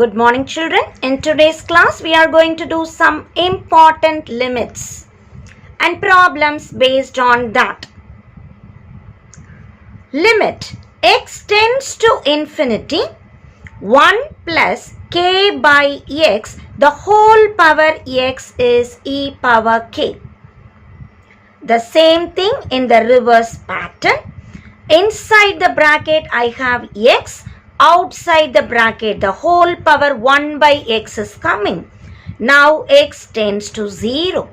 Good morning, children. In today's class, we are going to do some important limits and problems based on that. Limit x tends to infinity 1 plus k by x, the whole power x is e power k. The same thing in the reverse pattern. Inside the bracket, I have x. Outside the bracket, the whole power 1 by x is coming. Now x tends to 0.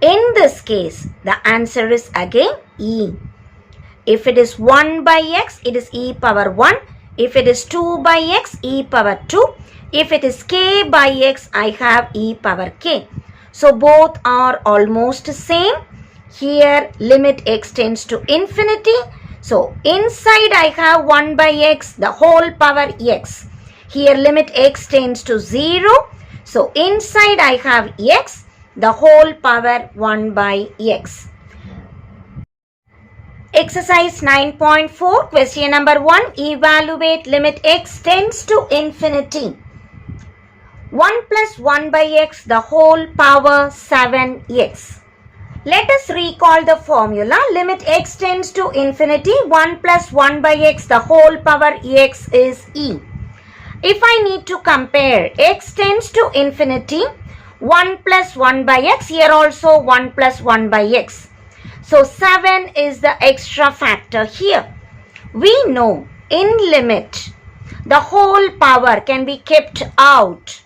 In this case, the answer is again e. If it is 1 by x, it is e power 1. If it is 2 by x, e power 2. If it is k by x, I have e power k. So both are almost same. Here limit x tends to infinity. So inside I have 1 by x, the whole power x. Here limit x tends to 0. So inside I have x, the whole power 1 by x. Exercise 9.4, question number 1. Evaluate limit x tends to infinity. 1 plus 1 by x, the whole power 7x. Let us recall the formula. Limit x tends to infinity. 1 plus 1 by x, the whole power x is e. If I need to compare x tends to infinity, 1 plus 1 by x, here also 1 plus 1 by x. So 7 is the extra factor here. We know in limit, the whole power can be kept out.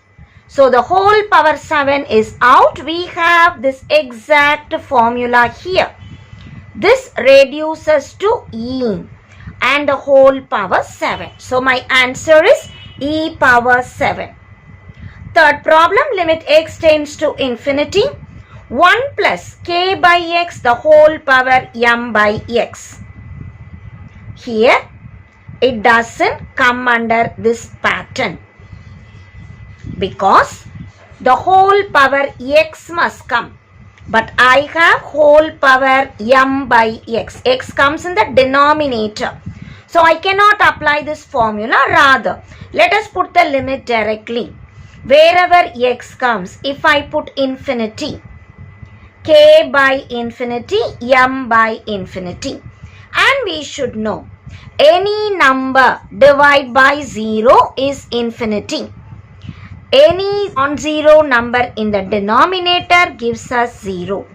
So the whole power 7 is out. We have this exact formula here. This reduces to e and the whole power 7. So my answer is e power 7. Third problem, limit x tends to infinity. 1 plus k by x, the whole power m by x. Here it doesn't come under this pattern, because the whole power x must come. But I have whole power m by x. X comes in the denominator. So I cannot apply this formula. Rather, let us put the limit directly. Wherever x comes, if I put infinity, k by infinity, m by infinity. And we should know, any number divided by 0 is infinity. Any non-zero number in the denominator gives us 0.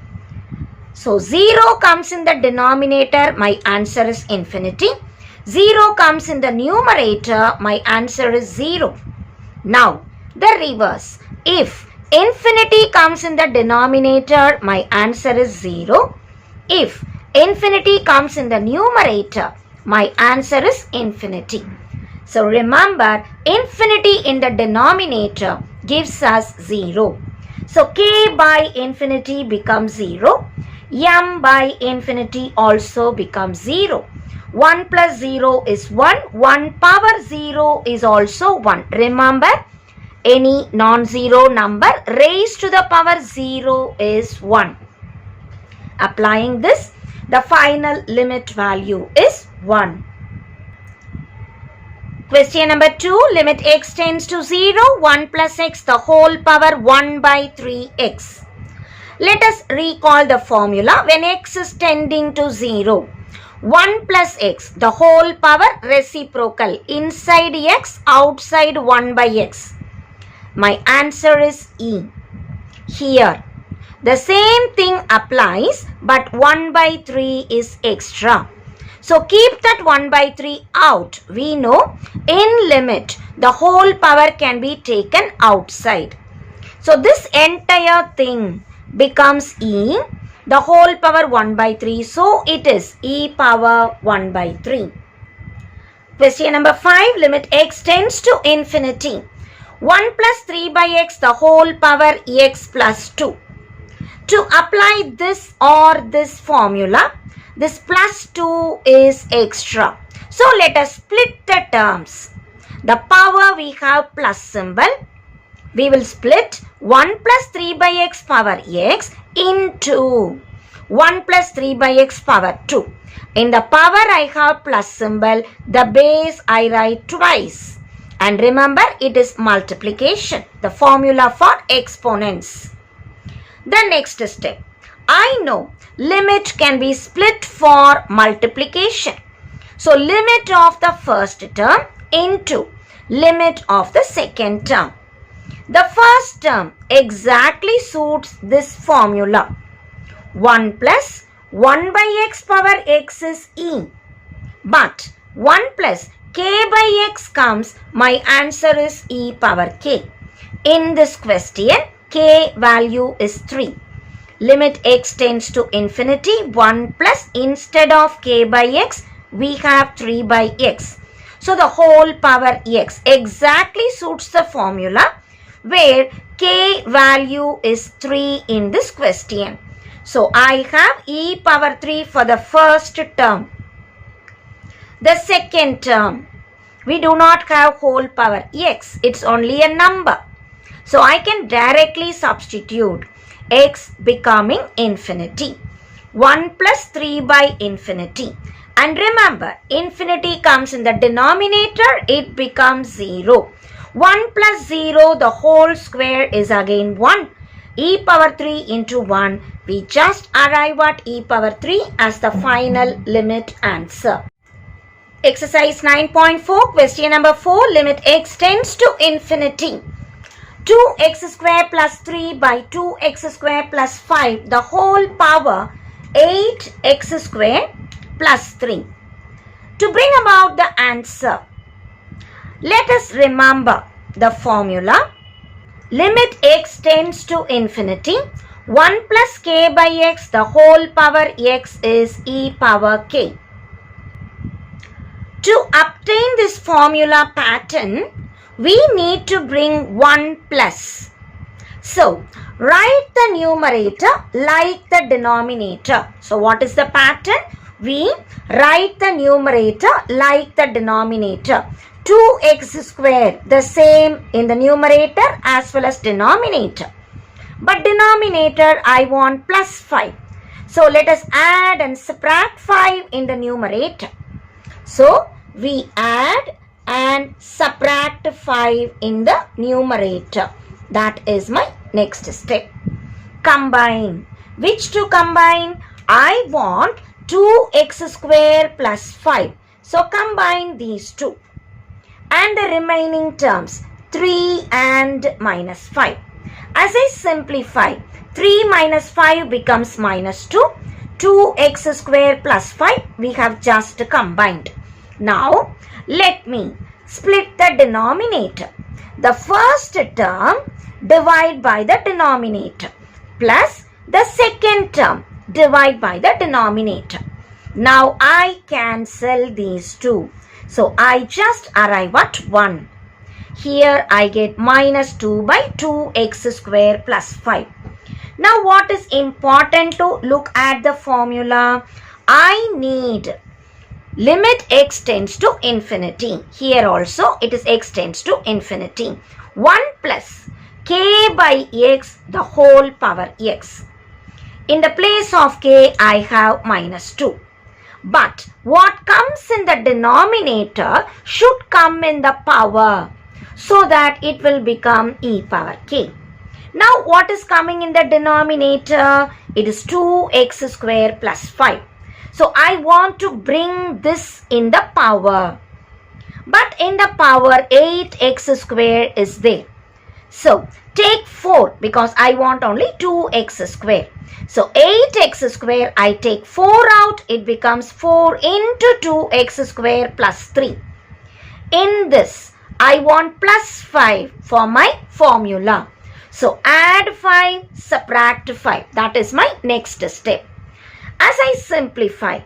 So 0 comes in the denominator, my answer is infinity. 0 comes in the numerator, my answer is 0. Now the reverse. If infinity comes in the denominator, my answer is 0. If infinity comes in the numerator, my answer is infinity. So remember, infinity in the denominator gives us 0. So k by infinity becomes 0. M by infinity also becomes 0. 1 plus 0 is 1. 1 power 0 is also 1. Remember, any non-zero number raised to the power 0 is 1. Applying this, the final limit value is 1. Question number 2. Limit x tends to 0. 1 plus x, the whole power 1 by 3x. Let us recall the formula. When x is tending to 0, 1 plus x, the whole power reciprocal. Inside x, outside 1 by x. My answer is e. Here, the same thing applies, but 1 by 3 is extra. So keep that 1 by 3 out. We know in limit, the whole power can be taken outside. So this entire thing becomes e, the whole power 1 by 3. So it is e power 1 by 3. Question number 5. Limit x tends to infinity. 1 plus 3 by x, the whole power x plus 2. To apply this or this formula, this plus 2 is extra. So let us split the terms. The power we have plus symbol. We will split 1 plus 3 by x power x into 1 plus 3 by x power 2. In the power I have plus symbol. The base I write twice. And remember, it is multiplication, the formula for exponents. The next step. I know limit can be split for multiplication. So limit of the first term into limit of the second term. The first term exactly suits this formula. 1 plus 1 by x power x is e. But 1 plus k by x comes, my answer is e power k. In this question, k value is 3. Limit x tends to infinity, 1 plus instead of k by x, we have 3 by x. So the whole power x exactly suits the formula where k value is 3 in this question. So I have e power 3 for the first term. The second term, we do not have whole power x, it's only a number. So I can directly substitute x becoming infinity. 1 plus 3 by infinity. And remember, infinity comes in the denominator, it becomes 0. 1 plus 0, the whole square is again 1. E power 3 into 1, we just arrive at e power 3 as the final limit answer. Exercise 9.4, question number 4, limit x tends to infinity. 2x square plus 3 by 2x square plus 5, the whole power 8x square plus 3. To bring about the answer, let us remember the formula. Limit x tends to infinity. 1 plus k by x, the whole power x is e power k. To obtain this formula pattern, we need to bring 1 plus. So, write the numerator like the denominator. So, what is the pattern? We write the numerator like the denominator. 2x square, the same in the numerator as well as denominator. But denominator, I want plus 5. So, let us add and subtract 5 in the numerator. So, we add and subtract 5 in the numerator. That is my next step. Combine. Which to combine? I want 2x square plus 5. So combine these two. And the remaining terms 3 and minus 5. As I simplify, 3 minus 5 becomes minus 2. 2x square plus 5 we have just combined. Now let me split the denominator. The first term divide by the denominator plus the second term divide by the denominator. Now I cancel these two. So I just arrive at 1. Here I get minus 2 by 2x square plus 5. Now what is important to look at the formula? I need limit x tends to infinity. Here also it is x tends to infinity. 1 plus k by x, the whole power x. In the place of k, I have minus 2. But what comes in the denominator should come in the power so that it will become e power k. Now what is coming in the denominator? It is 2x square plus 5. So I want to bring this in the power. But in the power 8x square is there. So take 4 because I want only 2x square. So 8x square, I take 4 out. It becomes 4 into 2x square plus 3. In this, I want plus 5 for my formula. So add 5, subtract 5. That is my next step. As I simplify,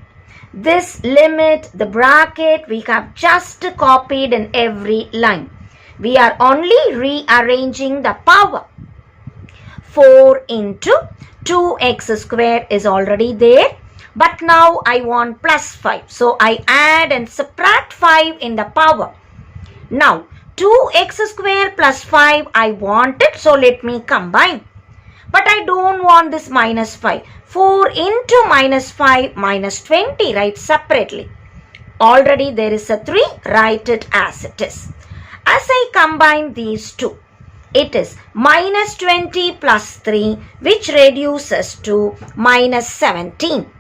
this limit, the bracket, we have just copied in every line. We are only rearranging the power. 4 into 2x square is already there. But now I want plus 5. So I add and subtract 5 in the power. Now 2x square plus 5 I want it. So let me combine. But I don't want this minus 5. 4 into minus 5 minus 20, write separately. Already there is a 3, write it as it is. As I combine these two, it is minus 20 plus 3, which reduces to minus 17.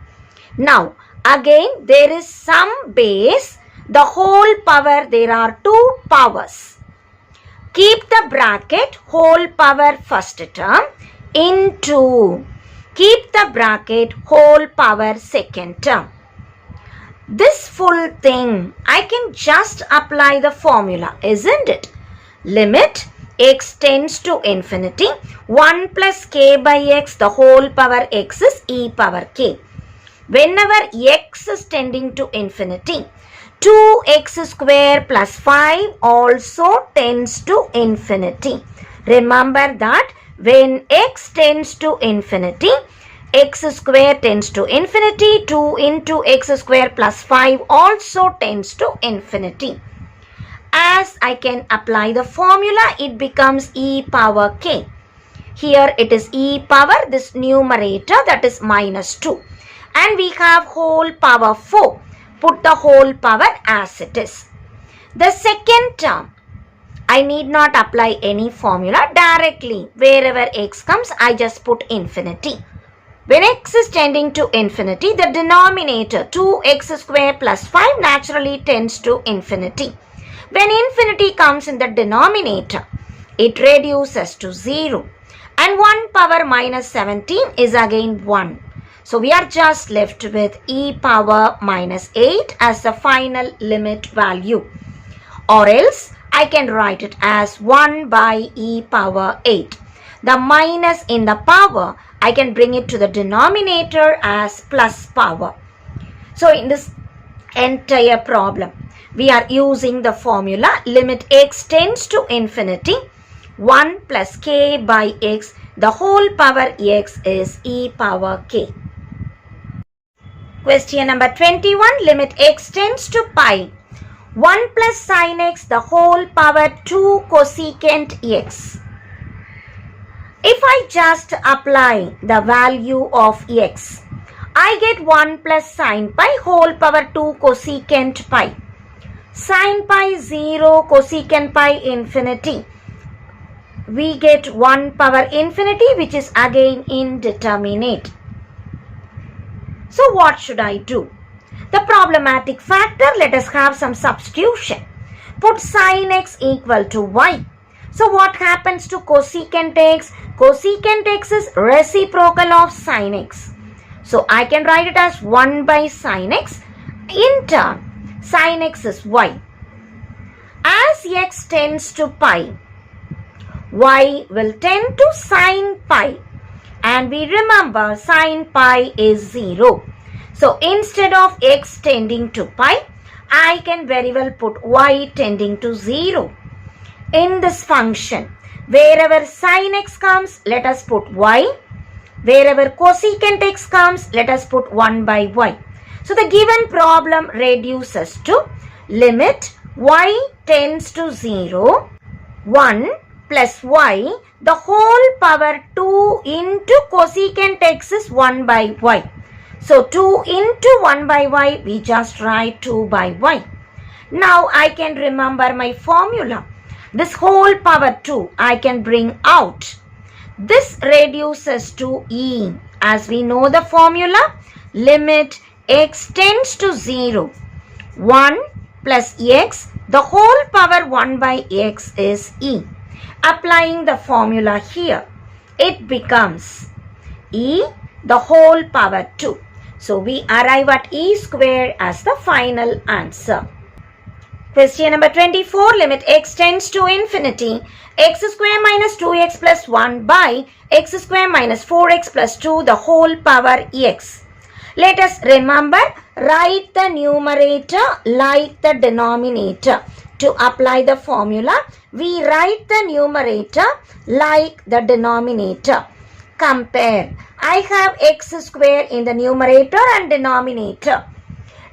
Now, again, there is some base. The whole power, there are two powers. Keep the bracket whole power first term into, keep the bracket whole power second term. This full thing, I can just apply the formula, isn't it? Limit x tends to infinity, 1 plus k by x, the whole power x is e power k. Whenever x is tending to infinity, 2x square plus 5 also tends to infinity. Remember that when x tends to infinity, x square tends to infinity, 2 into x square plus 5 also tends to infinity. As I can apply the formula, it becomes e power k. Here it is e power, this numerator, that is minus 2. And we have whole power 4. Put the whole power as it is. The second term, I need not apply any formula. Directly, wherever x comes, I just put infinity. When x is tending to infinity, the denominator 2x square plus 5 naturally tends to infinity. When infinity comes in the denominator, it reduces to 0. And 1 power minus 17 is again 1. So we are just left with e power minus 8 as the final limit value. Or else I can write it as 1 by e power 8. The minus in the power, I can bring it to the denominator as plus power. So in this entire problem, we are using the formula limit x tends to infinity, 1 plus k by x, the whole power x is e power k. Question number 21, limit x tends to pi, 1 plus sin x, the whole power 2 cosecant x. If I just apply the value of x, I get 1 plus sin pi whole power 2 cosecant pi. Sin pi 0, cosecant pi infinity. We get 1 power infinity, which is again indeterminate. So what should I do? The problematic factor, let us have some substitution. Put sin x equal to y. So what happens to cosecant x? Cosecant x is reciprocal of sin x. So I can write it as 1 by sin x. In turn, sin x is y. As x tends to pi, y will tend to sin pi. And we remember sin pi is 0. So instead of x tending to pi, I can very well put y tending to 0. In this function, wherever sin x comes, let us put y. Wherever cosecant x comes, let us put 1 by y. So the given problem reduces to limit y tends to 0, 1 plus y, the whole power 2 into cosecant x is 1 by y. So 2 into 1 by y, we just write 2 by y. Now I can remember my formula. This whole power 2 I can bring out. This reduces to e. As we know the formula, limit x tends to 0. 1 plus x, the whole power 1 by x is e. Applying the formula here, it becomes e the whole power 2. So we arrive at e square as the final answer. Question number 24, limit x tends to infinity, x square minus 2x plus 1 by x square minus 4x plus 2 the whole power x. Let us remember, write the numerator like the denominator. To apply the formula, we write the numerator like the denominator. Compare. I have x square in the numerator and denominator.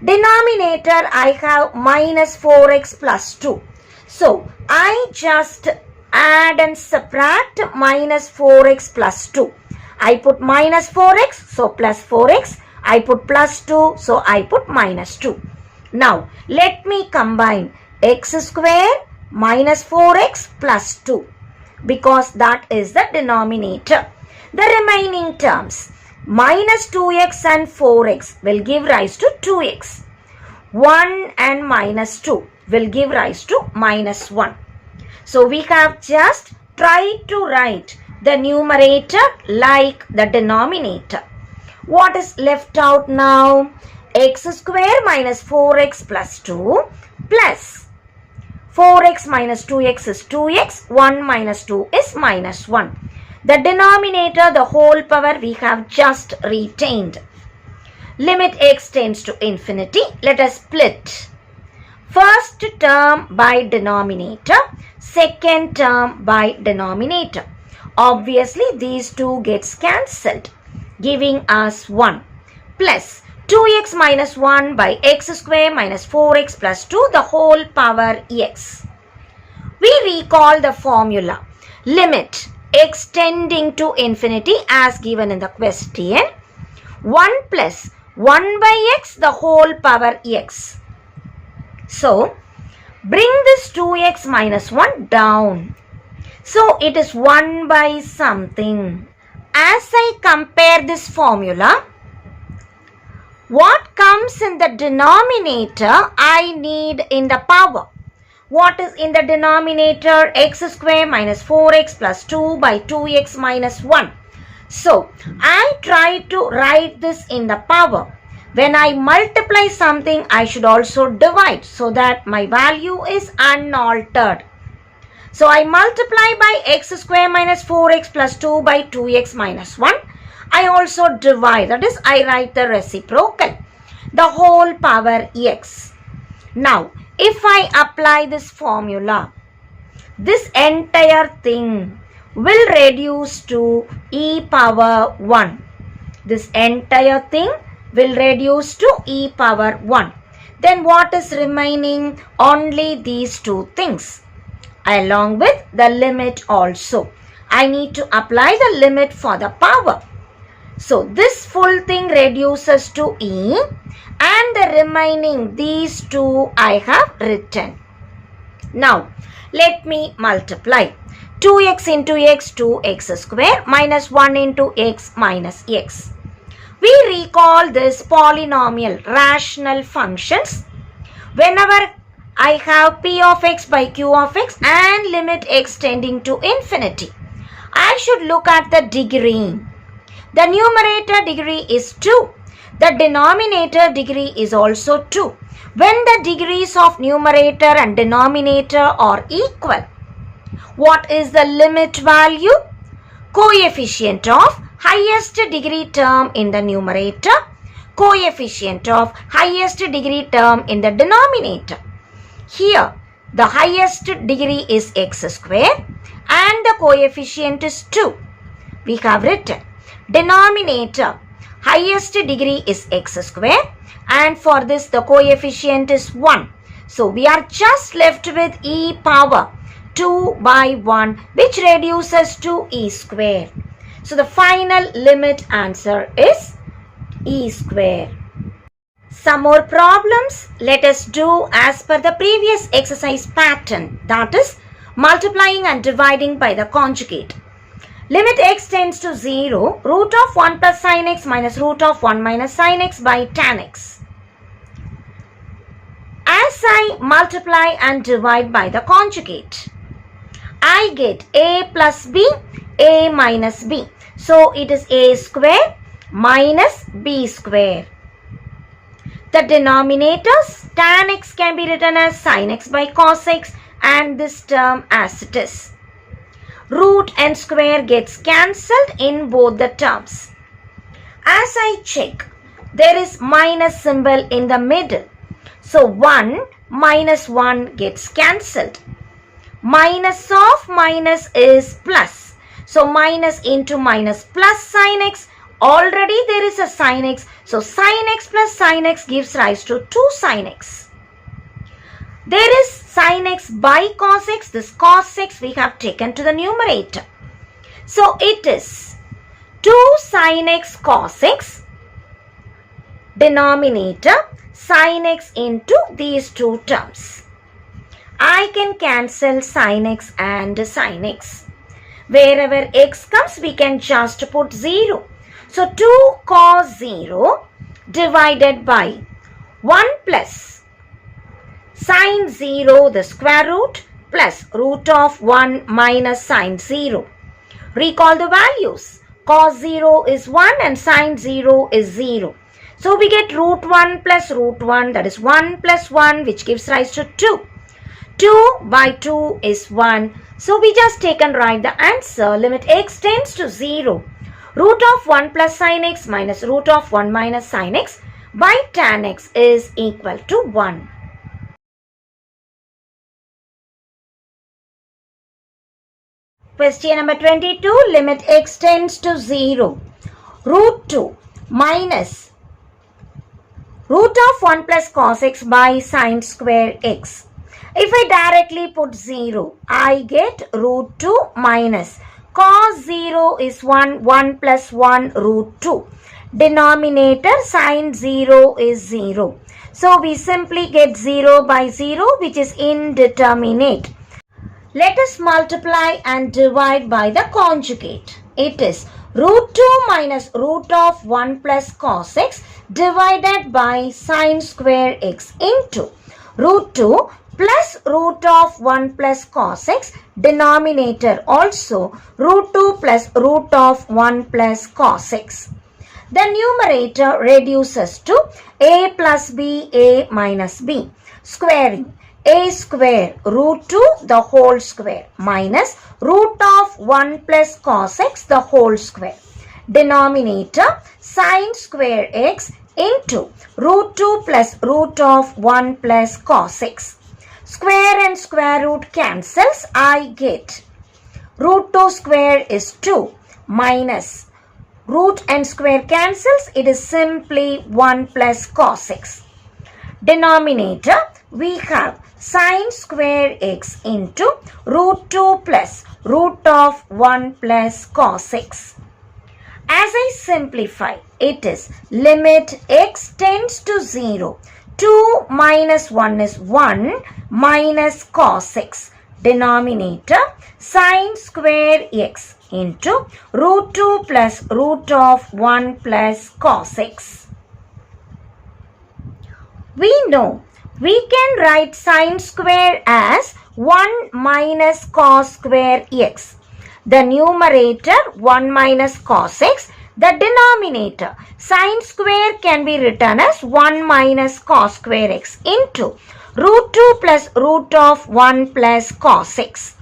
Denominator, I have minus 4x plus 2. So, I just add and subtract minus 4x plus 2. I put minus 4x, so plus 4x. I put plus 2, so I put minus 2. Now, let me combine x square minus 4x plus 2 because that is the denominator. The remaining terms minus 2x and 4x will give rise to 2x. 1 and minus 2 will give rise to minus 1. So we have just tried to write the numerator like the denominator. What is left out now? X square minus 4x plus 2 plus 4x minus 2x is 2x, 1 minus 2 is minus 1. The denominator, the whole power, we have just retained. Limit x tends to infinity. Let us split first term by denominator, second term by denominator. Obviously, these two gets cancelled, giving us 1 plus 2x minus 1 by x square minus 4x plus 2 the whole power x. We recall the formula. Limit x tending to infinity as given in the question. 1 plus 1 by x the whole power x. So, bring this 2x minus 1 down. So, it is 1 by something. As I compare this formula, what comes in the denominator, I need in the power. What is in the denominator? X square minus 4x plus 2 by 2x minus 1. So, I try to write this in the power. When I multiply something, I should also divide so that my value is unaltered. So, I multiply by x square minus 4x plus 2 by 2x minus 1. I also divide, that is, I write the reciprocal, the whole power x. Now, if I apply this formula, this entire thing will reduce to e power 1. This entire thing will reduce to e power 1. Then what is remaining? Only these two things, along with the limit also. I need to apply the limit for the power. So, this full thing reduces to e and the remaining these two I have written. Now, let me multiply. 2x into x, 2x square minus 1 into x minus x. We recall this polynomial rational functions. Whenever I have p of x by q of x and limit x tending to infinity, I should look at the degree. The numerator degree is 2. The denominator degree is also 2. When the degrees of numerator and denominator are equal, what is the limit value? Coefficient of highest degree term in the numerator, coefficient of highest degree term in the denominator. Here, the highest degree is x square and the coefficient is 2. We have written denominator, highest degree is x square and for this the coefficient is 1. So, we are just left with e power 2 by 1 which reduces to e square. So, the final limit answer is e square. Some more problems let us do as per the previous exercise pattern, that is multiplying and dividing by the conjugate. Limit x tends to 0, root of 1 plus sin x minus root of 1 minus sin x by tan x. As I multiply and divide by the conjugate, I get a plus b, a minus b. So, it is a square minus b square. The denominators, tan x can be written as sin x by cos x and this term as it is. Root and square gets cancelled in both the terms. As I check, there is minus symbol in the middle. So, 1 minus 1 gets cancelled. Minus of minus is plus. So, minus into minus plus sin x. Already there is a sin x. So, sin x plus sin x gives rise to 2 sin x. There is sin x by cos x. This cos x we have taken to the numerator. So, it is 2 sin x cos x, denominator sin x into these two terms. I can cancel sin x and sin x. Wherever x comes, we can just put 0. So 2 cos 0 divided by 1 plus sin 0 the square root plus root of 1 minus sin 0. Recall the values. Cos 0 is 1 and sin 0 is 0. So we get root 1 plus root 1, that is 1 plus 1, which gives rise to 2. 2 by 2 is 1. So we just take and write the answer. Limit x tends to 0. Root of 1 plus sin x minus root of 1 minus sin x by tan x is equal to 1. Question number 22. Limit x tends to 0. Root 2 minus root of 1 plus cos x by sin square x. If I directly put 0, I get root 2 minus cos 0 is 1, 1 plus 1 root 2. Denominator sin 0 is 0. So we simply get 0 by 0, which is indeterminate. Let us multiply and divide by the conjugate. It is root 2 minus root of 1 plus cos x divided by sin square x into root 2 plus root of 1 plus cos x, denominator also root 2 plus root of 1 plus cos x. The numerator reduces to a plus b, a minus b. Squaring a square root 2 the whole square minus root of 1 plus cos x the whole square. Denominator sin square x into root 2 plus root of 1 plus cos x. Square and square root cancels. I get root 2 square is 2 minus root and square cancels. It is simply 1 plus cos x. Denominator we have sin square x into root 2 plus root of 1 plus cos x. As I simplify, it is limit x tends to 0. 2 minus 1 is 1 minus cos x. Denominator sin square x into root 2 plus root of 1 plus cos x. We know we can write sin square as 1 minus cos square x. The numerator 1 minus cos x. The denominator sin square can be written as 1 minus cos square x into root 2 plus root of 1 plus cos x.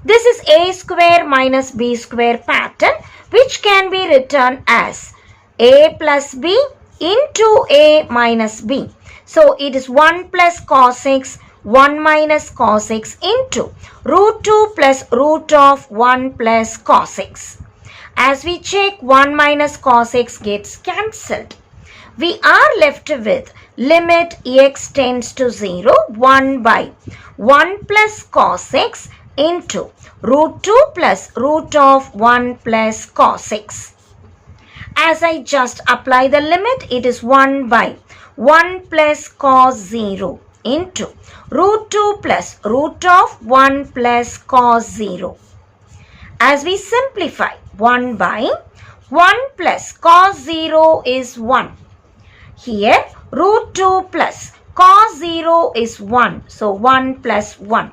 This is a square minus b square pattern, which can be written as a plus b into a minus b. So it is 1 plus cos x, 1 minus cos x into root 2 plus root of 1 plus cos x. As we check, 1 minus cos x gets cancelled. We are left with limit x tends to 0, 1 by 1 plus cos x into root 2 plus root of 1 plus cos x. As I just apply the limit, it is 1 by 1 plus cos 0 into root 2 plus root of 1 plus cos 0. As we simplify, 1 by 1 plus cos 0 is 1. Here root 2 plus cos 0 is 1. So 1 plus 1.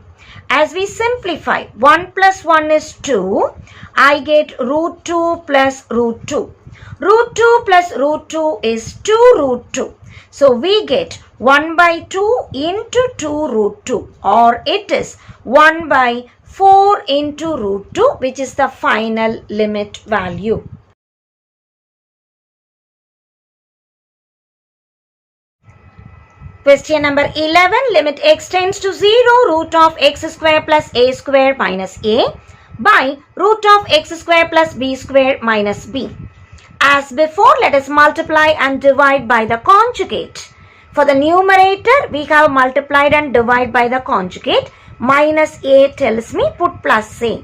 As we simplify, 1 plus 1 is 2. I get root 2 plus root 2. Root 2 plus root 2 is 2 root 2. So we get 1 by 2 into 2 root 2, or it is 1 by 4 into root 2, which is the final limit value. Question number 11. Limit x tends to 0, root of x square plus a square minus a by root of x square plus b square minus b. As before, let us multiply and divide by the conjugate. For the numerator, we have multiplied and divided by the conjugate. Minus a tells me put plus a.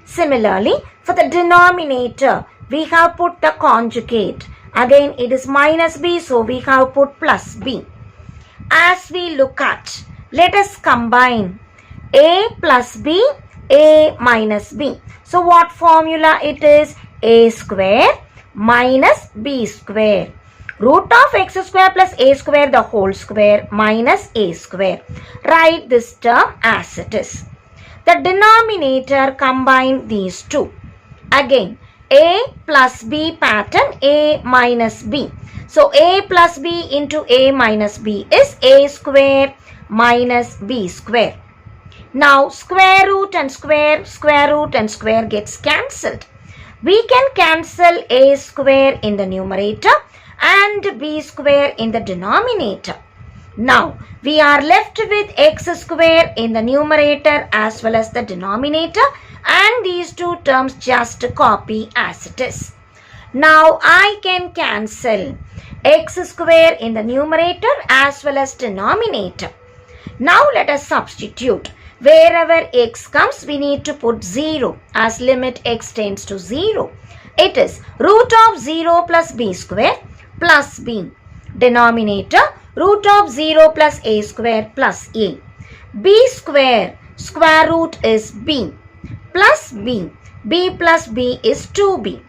Similarly, for the denominator, we have put the conjugate. Again, it is minus b, so we have put plus b. As we look at, let us combine. A plus B, A minus B. So what formula it is? A square minus B square. Root of x square plus a square the whole square minus a square. Write this term as it is. The denominator combine these two. Again, a plus b pattern, a minus b. So a plus b into a minus b is a square minus b square. Now square root and square gets cancelled. We can cancel a square in the numerator and b square in the denominator. Now we are left with x square in the numerator as well as the denominator, and these two terms just copy as it is. Now I can cancel x square in the numerator as well as denominator. Now let us substitute. Wherever x comes, we need to put 0 as limit x tends to 0. It is root of 0 plus b square plus b. Denominator, root of 0 plus a square plus a. B square, square root is b plus b. B plus b is 2b.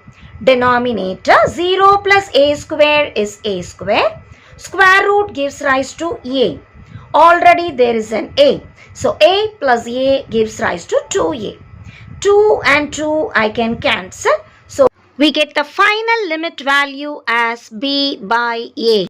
Denominator, 0 plus a square is a square. Square root gives rise to a. Already there is an a. So a plus a gives rise to 2a. 2 and 2 I can cancel. So we get the final limit value as b by a.